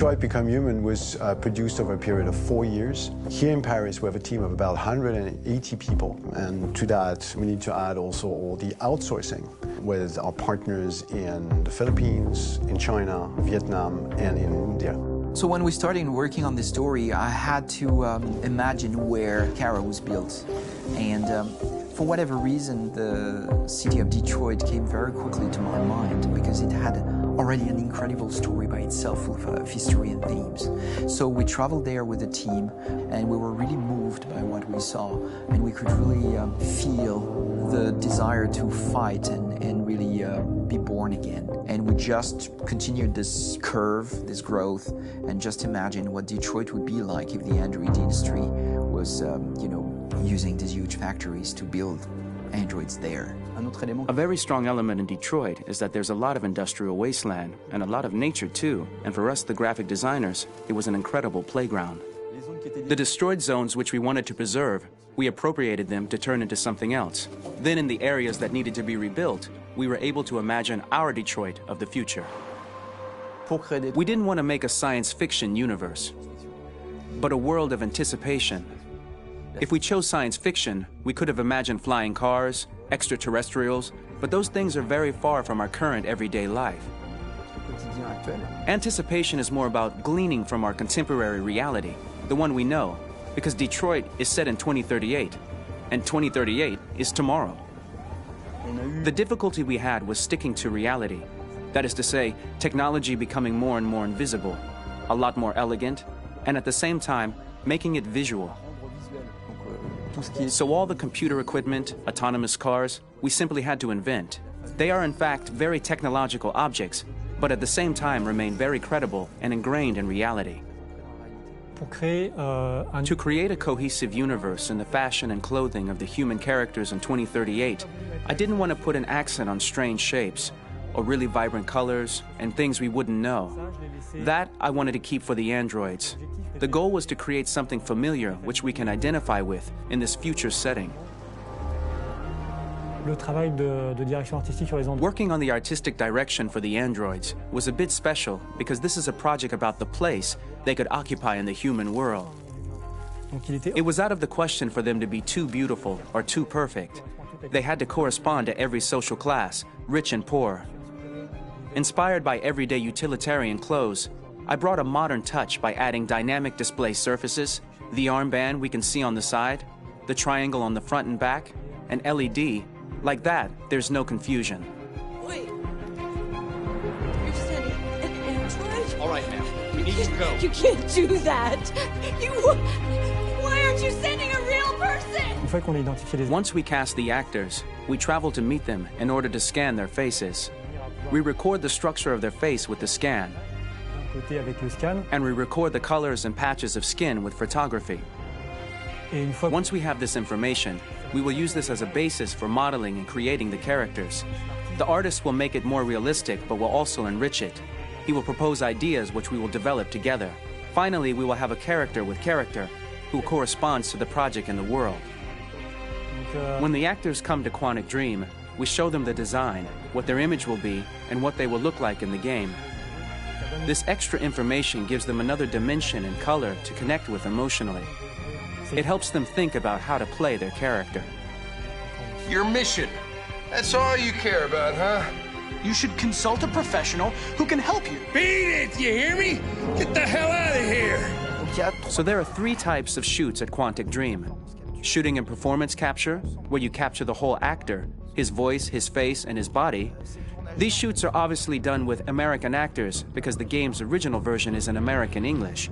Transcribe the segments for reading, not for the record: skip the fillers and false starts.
Detroit Become Human was produced over a period of 4 years. Here in Paris, we have a team of about 180 people, and to that, we need to add also all the outsourcing with our partners in the Philippines, in China, Vietnam, and in India. So when we started working on this story, I had to imagine where Kara was built. And for whatever reason, the city of Detroit came very quickly to my mind because it had already an incredible story by itself of history and themes. So we traveled there with the team, and we were really moved by what we saw, and we could really feel the desire to fight and really be born again. And we just continued this curve, this growth, and just imagine what Detroit would be like if the android industry was, using these huge factories to build androids there. A very strong element in Detroit is that there's a lot of industrial wasteland and a lot of nature too, and for us, the graphic designers, it was an incredible playground. The destroyed zones which we wanted to preserve, we appropriated them to turn into something else. Then in the areas that needed to be rebuilt, we were able to imagine our Detroit of the future. We didn't want to make a science fiction universe, but a world of anticipation. If we chose science fiction, we could have imagined flying cars, extraterrestrials, but those things are very far from our current everyday life. Anticipation is more about gleaning from our contemporary reality, the one we know, because Detroit is set in 2038, and 2038 is tomorrow. The difficulty we had was sticking to reality. That is to say, technology becoming more and more invisible, a lot more elegant, and at the same time, making it visual. So all the computer equipment, autonomous cars, we simply had to invent. They are in fact very technological objects, but at the same time remain very credible and ingrained in reality. To create a cohesive universe in the fashion and clothing of the human characters in 2038, I didn't want to put an accent on strange shapes, or really vibrant colors, and things we wouldn't know. That I wanted to keep for the androids. The goal was to create something familiar which we can identify with in this future setting. Working on the artistic direction for the androids was a bit special because this is a project about the place they could occupy in the human world. It was out of the question for them to be too beautiful or too perfect. They had to correspond to every social class, rich and poor. Inspired by everyday utilitarian clothes, I brought a modern touch by adding dynamic display surfaces, the armband we can see on the side, the triangle on the front and back, an LED. Like that, there's no confusion. Wait. You're sending an android? All right, ma'am. We need to go. You can't do that. Why aren't you sending a real person? Once we cast the actors, we travel to meet them in order to scan their faces. We record the structure of their face with the scan, and we record the colors and patches of skin with photography. Once we have this information, we will use this as a basis for modeling and creating the characters. The artist will make it more realistic, but will also enrich it. He will propose ideas which we will develop together. Finally, we will have a character with character who corresponds to the project and the world. When the actors come to Quantic Dream, we show them the design, what their image will be, and what they will look like in the game. This extra information gives them another dimension and color to connect with emotionally. It helps them think about how to play their character. Your mission. That's all you care about, huh? You should consult a professional who can help you. Beat it, you hear me? Get the hell out of here! So there are 3 types of shoots at Quantic Dream. Shooting and performance capture, where you capture the whole actor, his voice, his face, and his body. These shoots are obviously done with American actors because the game's original version is in American English.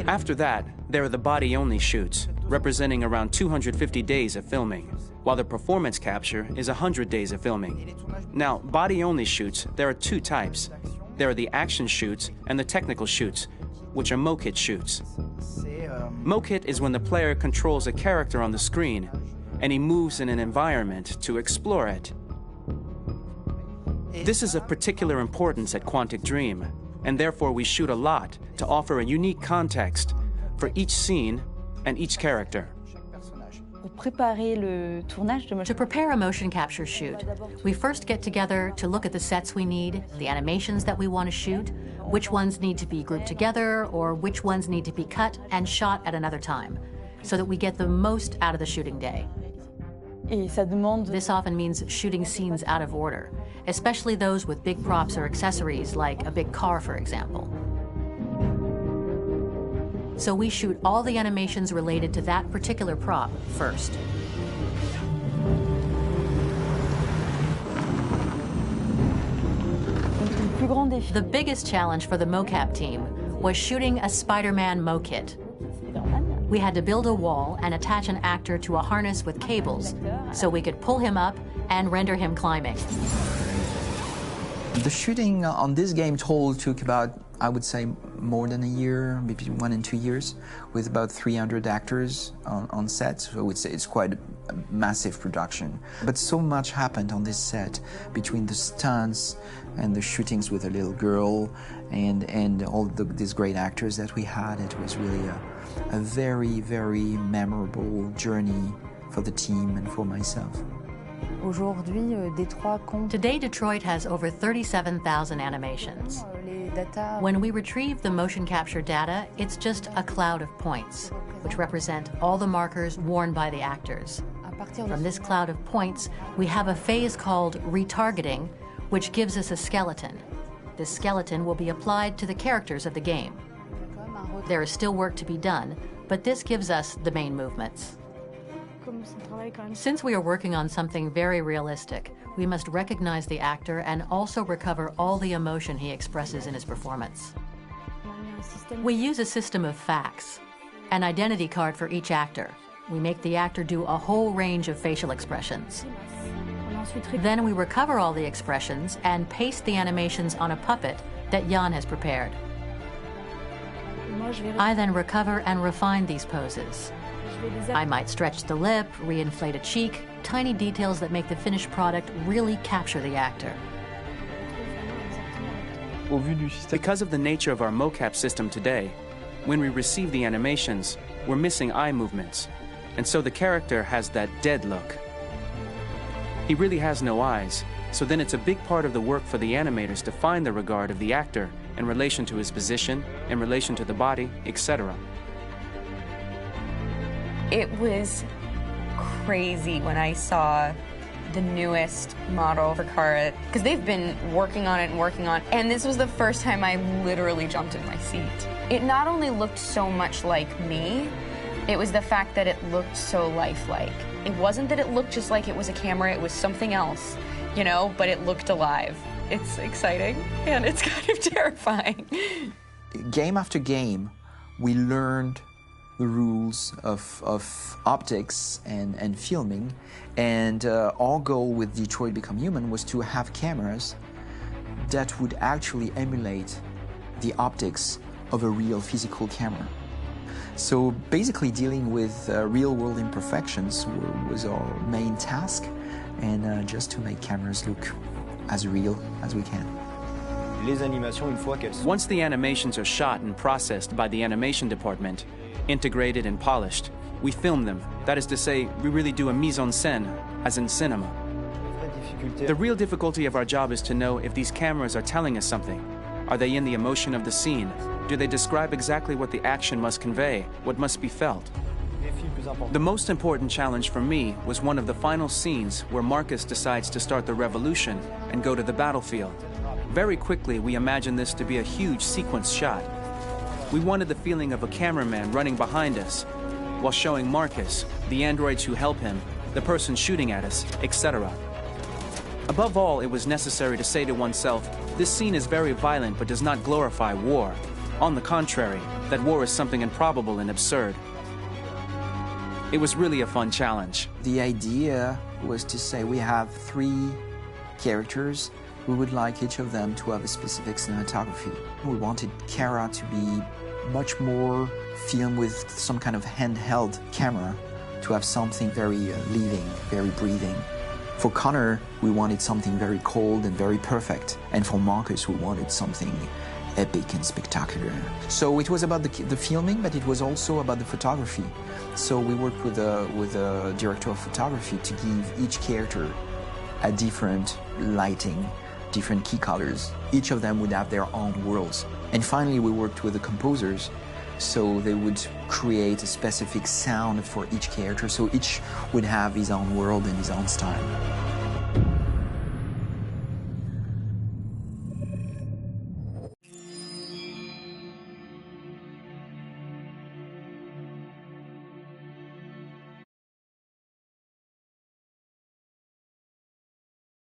After that, there are the body-only shoots, representing around 250 days of filming, while the performance capture is 100 days of filming. Now, body-only shoots, there are 2 types. There are the action shoots and the technical shoots, which are mokit shoots. Mokit is when the player controls a character on the screen, and he moves in an environment to explore it. This is of particular importance at Quantic Dream, and therefore we shoot a lot to offer a unique context for each scene and each character. To prepare a motion capture shoot, we first get together to look at the sets we need, the animations that we want to shoot, which ones need to be grouped together, or which ones need to be cut and shot at another time, so that we get the most out of the shooting day. This often means shooting scenes out of order, especially those with big props or accessories, like a big car, for example. So we shoot all the animations related to that particular prop first. The biggest challenge for the mocap team was shooting a Spider-Man mo-kit. We had to build a wall and attach an actor to a harness with cables so we could pull him up and render him climbing. The shooting on this game total took about, I would say, more than a year, maybe 1 and 2 years, with about 300 actors on set. So it's quite a massive production. But so much happened on this set between the stunts and the shootings with a little girl and all these great actors that we had. It was really a very, very memorable journey for the team and for myself. Today, Detroit has over 37,000 animations. When we retrieve the motion capture data, it's just a cloud of points, which represent all the markers worn by the actors. From this cloud of points, we have a phase called retargeting, which gives us a skeleton. This skeleton will be applied to the characters of the game. There is still work to be done, but this gives us the main movements. Since we are working on something very realistic, we must recognize the actor and also recover all the emotion he expresses in his performance. We use a system of facts, an identity card for each actor. We make the actor do a whole range of facial expressions. Then we recover all the expressions and paste the animations on a puppet that Jan has prepared. I then recover and refine these poses. I might stretch the lip, reinflate a cheek, tiny details that make the finished product really capture the actor. Because of the nature of our mocap system today, when we receive the animations, we're missing eye movements, and so the character has that dead look. He really has no eyes, so then it's a big part of the work for the animators to find the regard of the actor in relation to his position, in relation to the body, etc. It was crazy when I saw the newest model for Kara, because they've been working on it, and this was the first time I literally jumped in my seat. It not only looked so much like me, it was the fact that it looked so lifelike. It wasn't that it looked just like it was a camera, it was something else, you know, but it looked alive. It's exciting, and it's kind of terrifying. Game after game, we learned the rules of optics and filming, and our goal with Detroit Become Human was to have cameras that would actually emulate the optics of a real physical camera. So basically dealing with real-world imperfections was our main task, and just to make cameras look as real as we can. Once the animations are shot and processed by the animation department, integrated and polished, we film them. That is to say, we really do a mise en scène, as in cinema. The real difficulty of our job is to know if these cameras are telling us something. Are they in the emotion of the scene? Do they describe exactly what the action must convey, what must be felt? The most important challenge for me was one of the final scenes where Marcus decides to start the revolution and go to the battlefield. Very quickly, we imagined this to be a huge sequence shot. We wanted the feeling of a cameraman running behind us while showing Marcus, the androids who help him, the person shooting at us, etc. Above all, it was necessary to say to oneself, this scene is very violent but does not glorify war. On the contrary, that war is something improbable and absurd. It was really a fun challenge. The idea was to say we have 3 characters. We would like each of them to have a specific cinematography. We wanted Kara to be much more filmed with some kind of handheld camera, to have something very living, very breathing. For Connor, we wanted something very cold and very perfect. And for Marcus, we wanted something epic and spectacular. So it was about the filming, but it was also about the photography. So we worked with a director of photography to give each character a different lighting, different key colors. Each of them would have their own worlds. And finally, we worked with the composers, so they would create a specific sound for each character, so each would have his own world and his own style.